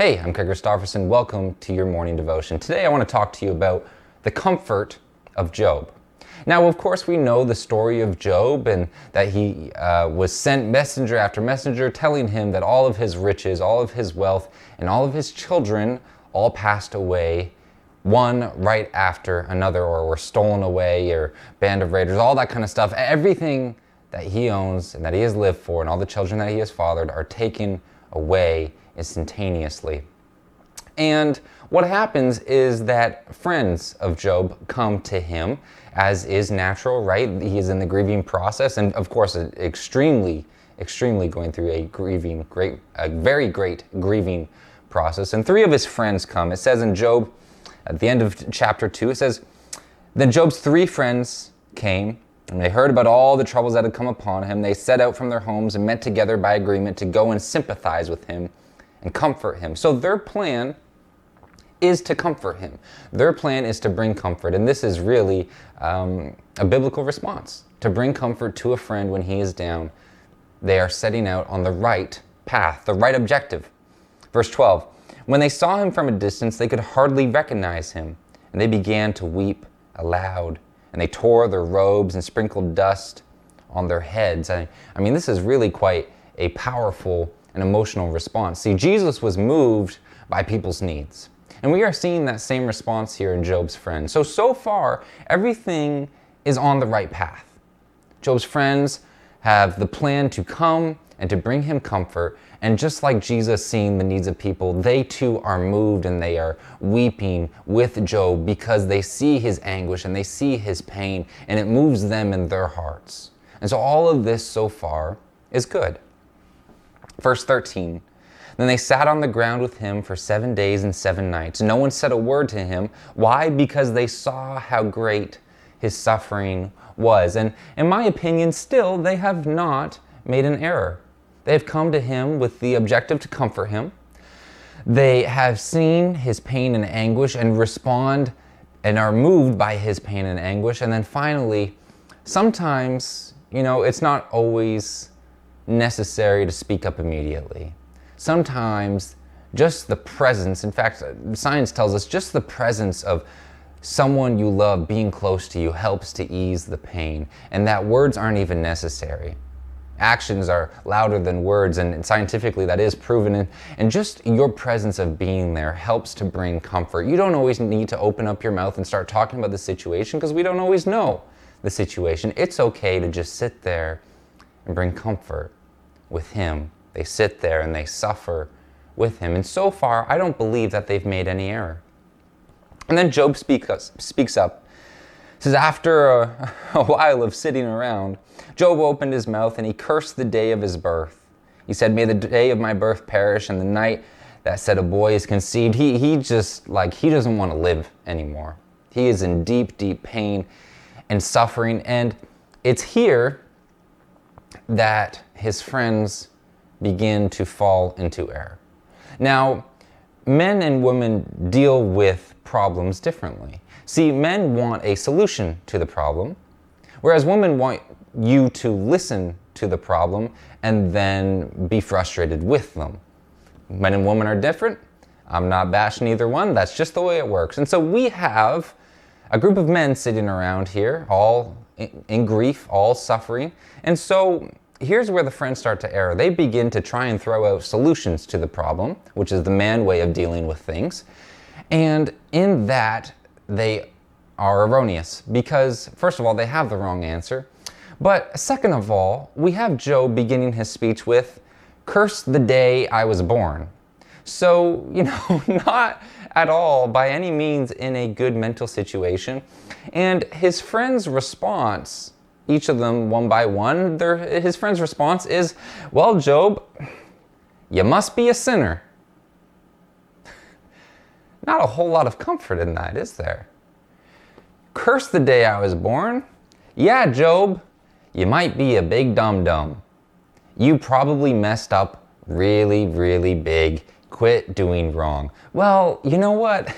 Hey, I'm Christoffersen. Welcome to your morning devotion. Today I want to talk to you about the comfort of Job. Now, of course, we know the story of Job and that he was sent messenger after messenger telling him that all of his riches, all of his wealth, and all of his children all passed away, one right after another, or were stolen away, or band of raiders, all that kind of stuff. Everything that he owns and that he has lived for and all the children that he has fathered are taken away instantaneously. And what happens is that friends of Job come to him, as is natural, right? He is in the grieving process, and of course, extremely going through a very great grieving process. And three of his friends come. It says in Job, at the end of chapter 2, it says, "Then Job's three friends came, and they heard about all the troubles that had come upon him. They set out from their homes and met together by agreement to go and sympathize with him and comfort him." So their plan is to comfort him. Their plan is to bring comfort. And this is really a biblical response. To bring comfort to a friend when he is down, they are setting out on the right path, the right objective. Verse 12, "When they saw him from a distance, they could hardly recognize him, and they began to weep aloud, and they tore their robes and sprinkled dust on their heads." I mean, this is really quite a powerful and emotional response. See, Jesus was moved by people's needs. And we are seeing that same response here in Job's friends. So far, everything is on the right path. Job's friends have the plan to come and to bring him comfort. And just like Jesus seeing the needs of people, they too are moved and they are weeping with Job because they see his anguish and they see his pain, and it moves them in their hearts. And so all of this so far is good. Verse 13, "Then they sat on the ground with him for 7 days and 7 nights. No one said a word to him." Why? Because they saw how great his suffering was. And in my opinion, still, they have not made an error. They have come to him with the objective to comfort him. They have seen his pain and anguish and respond and are moved by his pain and anguish. And then finally, sometimes, it's not always necessary to speak up immediately. Sometimes just the presence, in fact, science tells us just the presence of someone you love being close to you helps to ease the pain, and that words aren't even necessary. Actions are louder than words, and scientifically that is proven, and just your presence of being there helps to bring comfort. You don't always need to open up your mouth and start talking about the situation because we don't always know the situation. It's okay to just sit there and bring comfort with him. They sit there and they suffer with him. And so far, I don't believe that they've made any error. And then Job speaks up. It says, after a while of sitting around, Job opened his mouth and he cursed the day of his birth. He said, "May the day of my birth perish and the night that said a boy is conceived." He doesn't want to live anymore. He is in deep, deep pain and suffering. And it's here that his friends begin to fall into error. Now, men and women deal with problems differently. See, men want a solution to the problem, whereas women want you to listen to the problem and then be frustrated with them. Men and women are different. I'm not bashing either one. That's just the way it works. And so we have a group of men sitting around here, all in grief, all suffering. And so here's where the friends start to err. They begin to try and throw out solutions to the problem, which is the man way of dealing with things. And in that, they are erroneous because, first of all, they have the wrong answer. But second of all, we have Job beginning his speech with, "Curse the day I was born." So, not at all by any means in a good mental situation. And his friend's response, each of them one by one, his friend's response is, "Well, Job, you must be a sinner." Not a whole lot of comfort in that, is there? "Curse the day I was born." Yeah, Job, you might be a big dum-dum. You probably messed up really, really big. Quit doing wrong. Well, you know what?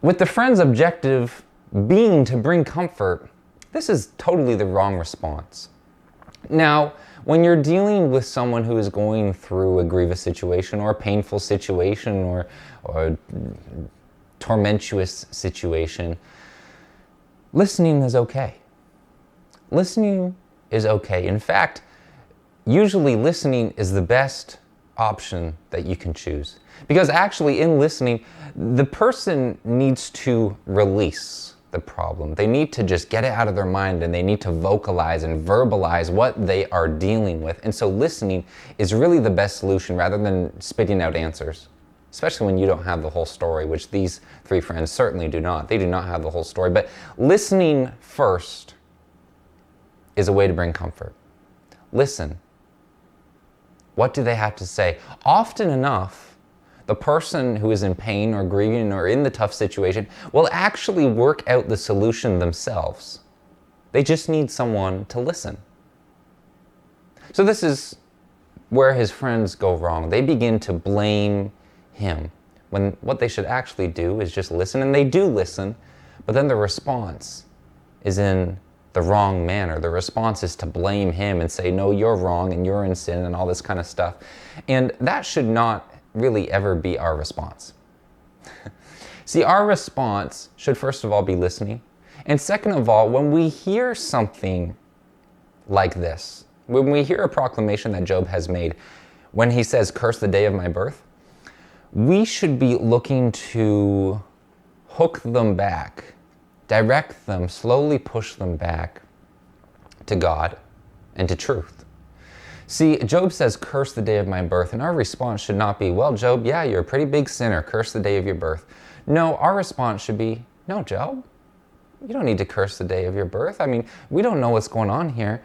With the friend's objective being to bring comfort, this is totally the wrong response. Now, When you're dealing with someone who is going through a grievous situation or a painful situation or a tormentuous situation, listening is okay. Listening is okay. In fact, usually listening is the best option that you can choose. Because actually in listening, the person needs to release the problem. They need to just get it out of their mind, and they need to vocalize and verbalize what they are dealing with. And so listening is really the best solution rather than spitting out answers, especially when you don't have the whole story, which these three friends certainly do not. They do not have the whole story. But listening first is a way to bring comfort. Listen. What do they have to say? Often enough, the person who is in pain or grieving or in the tough situation will actually work out the solution themselves. They just need someone to listen. So this is where his friends go wrong. They begin to blame him when what they should actually do is just listen. And they do listen, but then the response is in the wrong manner. The response is to blame him and say, no, you're wrong and you're in sin and all this kind of stuff. And that should not really ever be our response. See, our response should first of all be listening. And second of all, when we hear something like this, when we hear a proclamation that Job has made, when he says, curse the day of my birth, we should be looking to hook them back, direct them, slowly push them back to God and to truth. See, Job says, curse the day of my birth, and our response should not be, well, Job, yeah, you're a pretty big sinner, curse the day of your birth. No, our response should be, no, Job, you don't need to curse the day of your birth. I mean, we don't know what's going on here,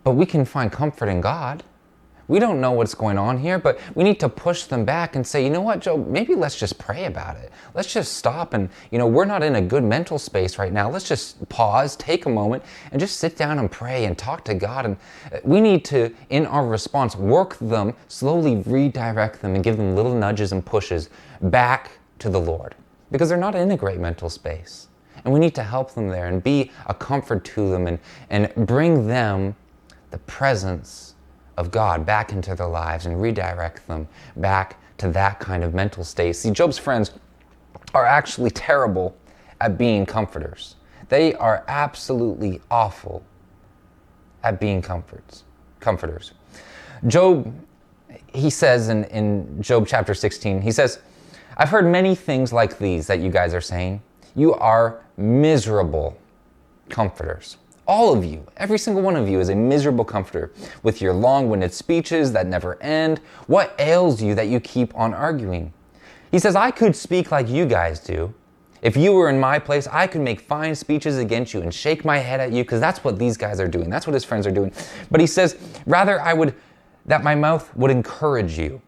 but we can find comfort in God. We don't know what's going on here, but we need to push them back and say, you know what, Job, maybe let's just pray about it. Let's just stop and, we're not in a good mental space right now. Let's just pause, take a moment, and just sit down and pray and talk to God. And we need to, in our response, work them, slowly redirect them and give them little nudges and pushes back to the Lord, because they're not in a great mental space. And we need to help them there and be a comfort to them and bring them the presence of God back into their lives and redirect them back to that kind of mental state. See, Job's friends are actually terrible at being comforters. They are absolutely awful at being comforters. Job, he says in Job chapter 16, he says, I've heard many things like these that you guys are saying. You are miserable comforters. All of you, every single one of you is a miserable comforter with your long-winded speeches that never end. What ails you that you keep on arguing? He says, I could speak like you guys do. If you were in my place, I could make fine speeches against you and shake my head at you, because that's what these guys are doing. That's what his friends are doing. But he says, rather that my mouth would encourage you.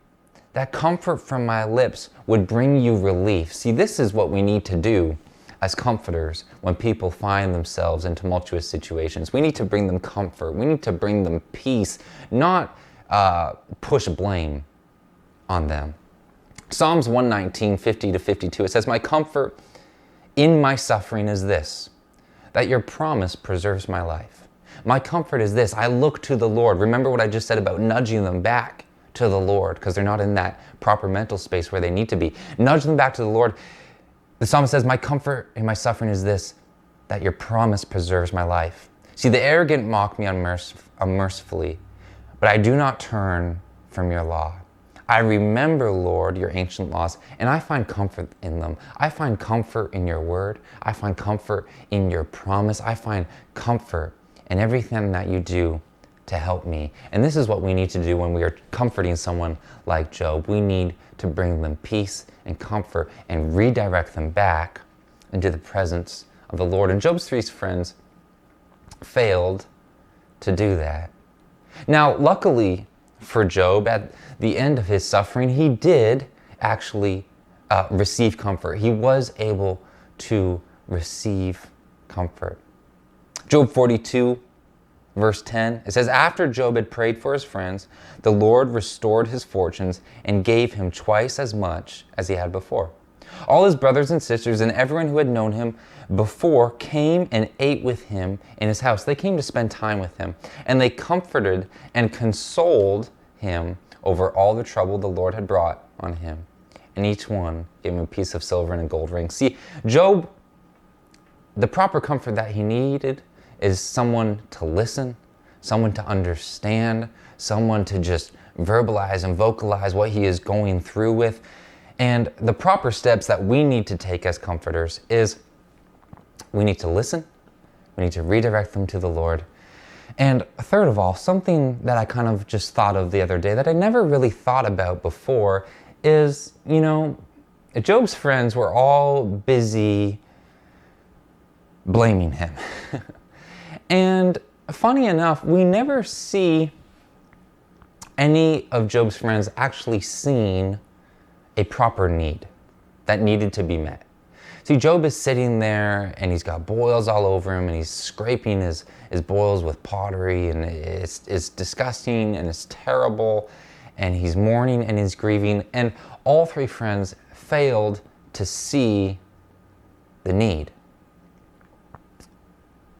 That comfort from my lips would bring you relief. See, this is what we need to do as comforters when people find themselves in tumultuous situations. We need to bring them comfort. We need to bring them peace, not push blame on them. Psalms 119, 50-52, it says, my comfort in my suffering is this, that your promise preserves my life. My comfort is this, I look to the Lord. Remember what I just said about nudging them back to the Lord, because they're not in that proper mental space where they need to be. Nudge them back to the Lord. The psalmist says, my comfort in my suffering is this, that your promise preserves my life. See, the arrogant mock me unmercifully, but I do not turn from your law. I remember, Lord, your ancient laws, and I find comfort in them. I find comfort in your word. I find comfort in your promise. I find comfort in everything that you do to help me. And this is what we need to do when we are comforting someone like Job. We need to bring them peace and comfort and redirect them back into the presence of the Lord. And Job's three friends failed to do that. Now, luckily for Job, at the end of his suffering, he did actually receive comfort. He was able to receive comfort. Job 42, verse 10, it says, after Job had prayed for his friends, the Lord restored his fortunes and gave him twice as much as he had before. All his brothers and sisters and everyone who had known him before came and ate with him in his house. They came to spend time with him, and they comforted and consoled him over all the trouble the Lord had brought on him. And each one gave him a piece of silver and a gold ring. See, Job, the proper comfort that he needed is someone to listen, someone to understand, someone to just verbalize and vocalize what he is going through with. And the proper steps that we need to take as comforters is we need to listen, we need to redirect them to the Lord. And third of all, something that I kind of just thought of the other day that I never really thought about before is, Job's friends were all busy blaming him. And funny enough, we never see any of Job's friends actually seeing a proper need that needed to be met. See, Job is sitting there and he's got boils all over him and he's scraping his boils with pottery, and it's disgusting and it's terrible, and he's mourning and he's grieving, and all three friends failed to see the need.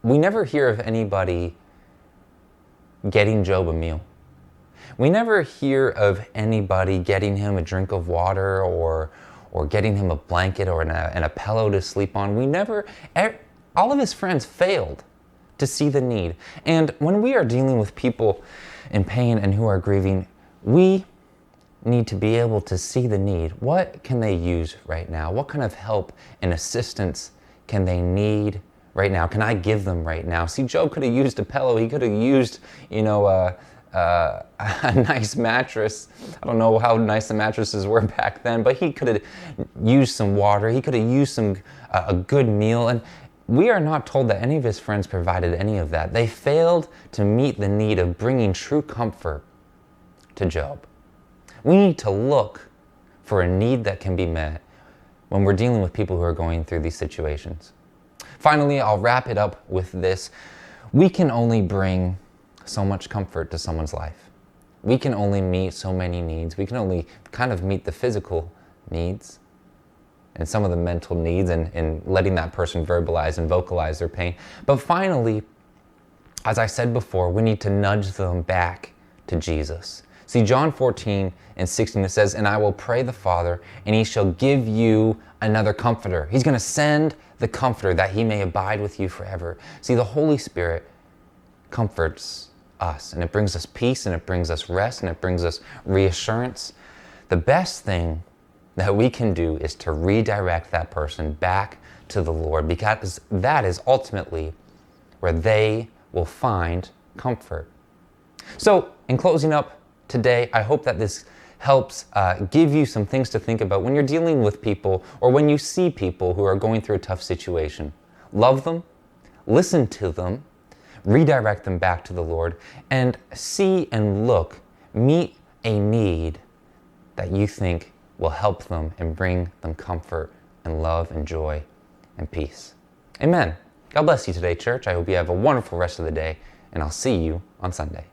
We never hear of anybody getting Job a meal. We never hear of anybody getting him a drink of water or getting him a blanket and a pillow to sleep on. All of his friends failed to see the need. And when we are dealing with people in pain and who are grieving, we need to be able to see the need. What can they use right now? What kind of help and assistance can they need right now? Can I give them right now? See, Job could have used a pillow. He could have used, a nice mattress. I don't know how nice the mattresses were back then, but he could have used some water. He could have used a good meal. And we are not told that any of his friends provided any of that. They failed to meet the need of bringing true comfort to Job. We need to look for a need that can be met when we're dealing with people who are going through these situations. Finally, I'll wrap it up with this. We can only bring so much comfort to someone's life. We can only meet so many needs. We can only kind of meet the physical needs and some of the mental needs and letting that person verbalize and vocalize their pain. But finally, as I said before, we need to nudge them back to Jesus. See, John 14:16, it says, "And I will pray the Father, and he shall give you another comforter." He's going to send the comforter that he may abide with you forever. See, the Holy Spirit comforts us, and it brings us peace, and it brings us rest, and it brings us reassurance. The best thing that we can do is to redirect that person back to the Lord, because that is ultimately where they will find comfort. So, in closing up today, I hope that this helps give you some things to think about when you're dealing with people or when you see people who are going through a tough situation. Love them, listen to them, redirect them back to the Lord, and see and meet a need that you think will help them and bring them comfort and love and joy and peace. Amen. God bless you today, church. I hope you have a wonderful rest of the day, and I'll see you on Sunday.